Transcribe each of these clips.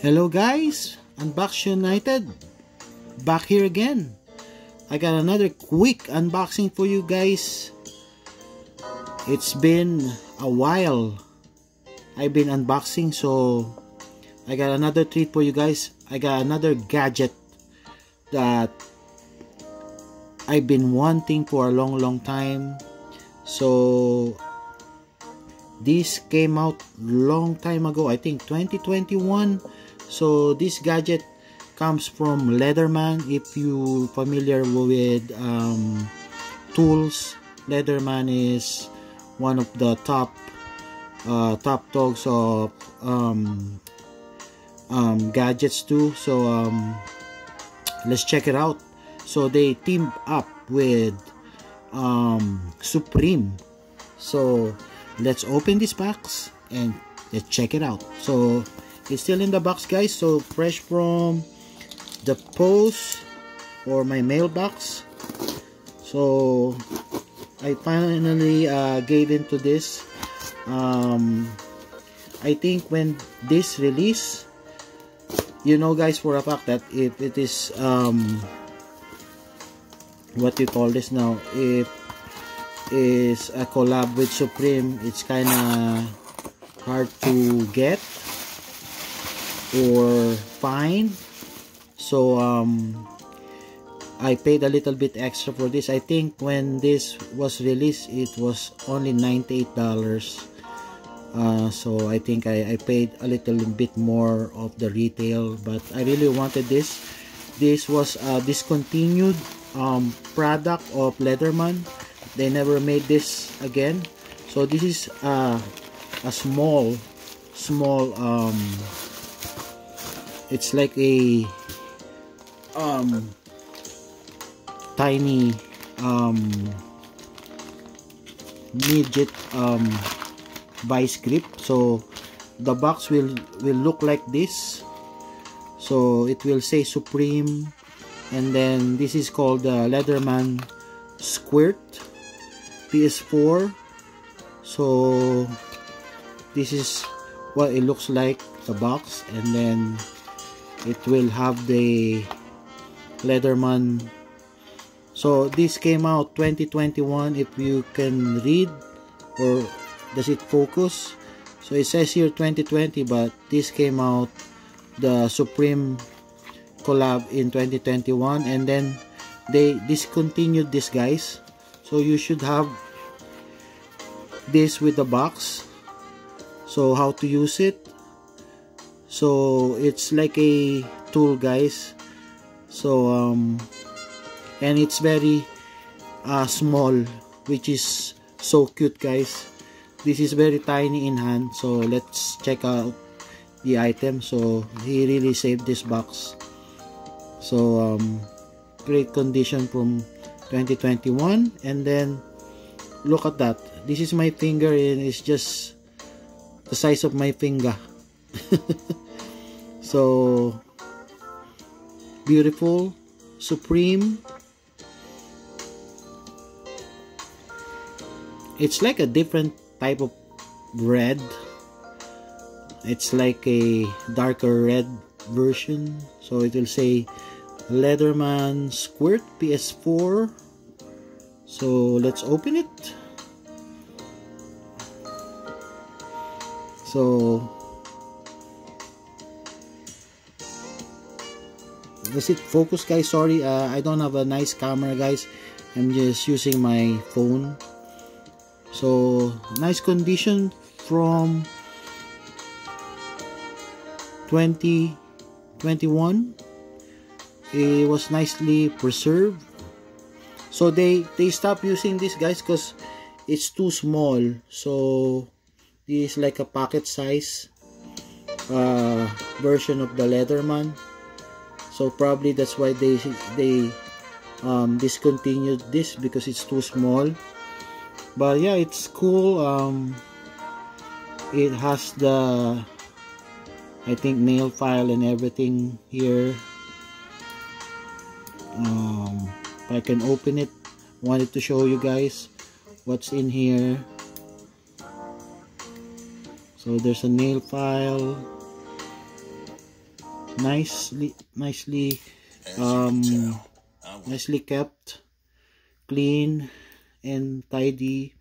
Hello guys, Unbox United back here again. I got another quick unboxing for you guys. It's been a while I've been unboxing, so I got another treat for you guys. I got another gadget that I've been wanting for a long time. So this came out long time ago, I think 2021. So this gadget comes from Leatherman. If you familiar with tools, Leatherman is one of the top dogs of gadgets too. So let's check it out. So they teamed up with Supreme. So let's open this box and let's check it out. So it's still in the box, guys, so fresh from the post or my mailbox. So I finally gave into this. I think when this release, you know guys, for a fact that if it is what you call this now, if is a collab with Supreme, it's kind of hard to get or find. So I paid a little bit extra for this. I think when this was released, it was only $98. So I think I paid a little bit more of the retail, but I really wanted this. This was a discontinued product of Leatherman. They never made this again. So this is a small it's like a tiny midget vice grip. So the box will look like this. So it will say Supreme, and then this is called the Leatherman Squirt PS4. So this is what it looks like, the box, and then it will have the Leatherman. So this came out 2021, if you can read, or does it focus? So it says here 2020, but this came out, the Supreme collab, in 2021, and then they discontinued this, guys. So you should have this with the box. So how to use it? So it's like a tool, guys. So and it's very small, which is so cute, guys. This is very tiny in hand. So let's check out the item. So he really saved this box. So great condition from 2021. And then look at that. This is my finger, and it's just the size of my finger. So beautiful. Supreme. It's like a different type of red. It's like a darker red version. So it will say Leatherman Squirt PS4. So let's open it. So does it focus, guys? Sorry, I don't have a nice camera, guys. I'm just using my phone. So nice condition from 2021. It was nicely preserved. So they stopped using this, guys, because it's too small. So this is like a pocket size version of the Leatherman. So probably that's why they discontinued this, because it's too small. But yeah, it's cool. It has the, I think, nail file and everything here. If I can open it, wanted to show you guys what's in here. So there's a nail file. nicely nicely kept, clean and tidy.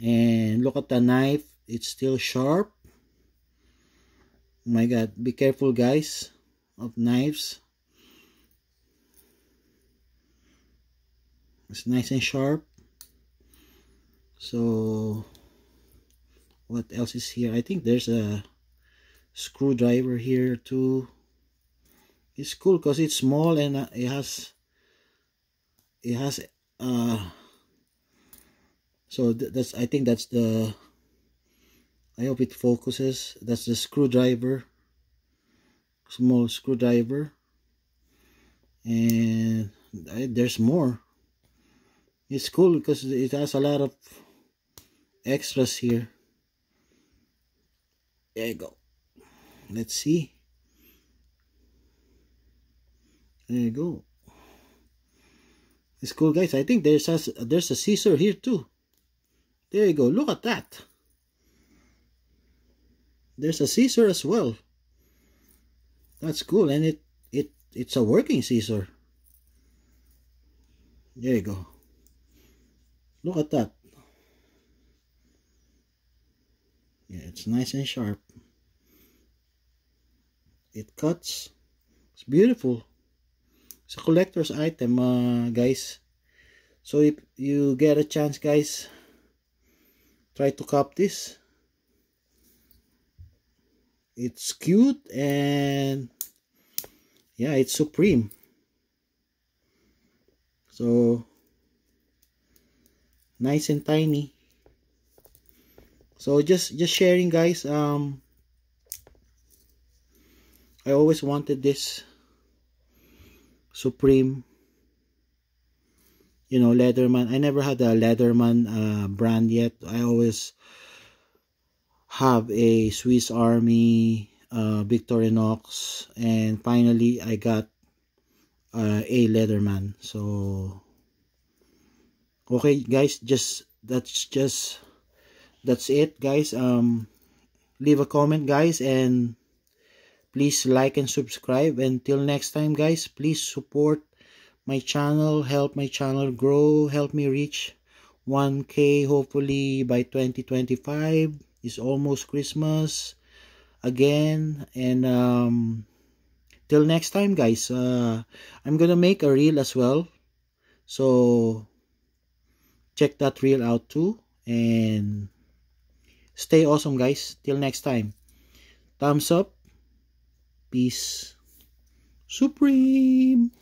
And look at the knife, it's still sharp. Oh my god, be careful guys of knives. It's nice and sharp. So what else is here? I think there's a screwdriver here too. It's cool because it's small and it has so that's, I think that's the, I hope it focuses, that's the screwdriver, small screwdriver. And there's more. It's cool because it has a lot of extras here. There you go. Let's see. There you go. It's cool guys. I think there's a scissor here too. There you go. Look at that. There's a scissor as well. That's cool, and it's a working scissor. There you go. Look at that. Yeah, it's nice and sharp. It cuts. It's beautiful. It's a collector's item, guys. So if you get a chance, guys, try to cop this. It's cute and yeah, it's supreme. So nice and tiny. So just sharing guys. I always wanted this Supreme, you know, Leatherman. I never had a Leatherman brand yet. I always have a Swiss Army, Victorinox, and finally I got a Leatherman. So okay guys, that's it guys. Leave a comment guys, and please like and subscribe. Until next time guys, please support my channel, help my channel grow, help me reach 1K hopefully by 2025. It's almost Christmas again. And till next time guys, I'm gonna make a reel as well, so check that reel out too, and stay awesome guys. Till next time, thumbs up, peace supreme.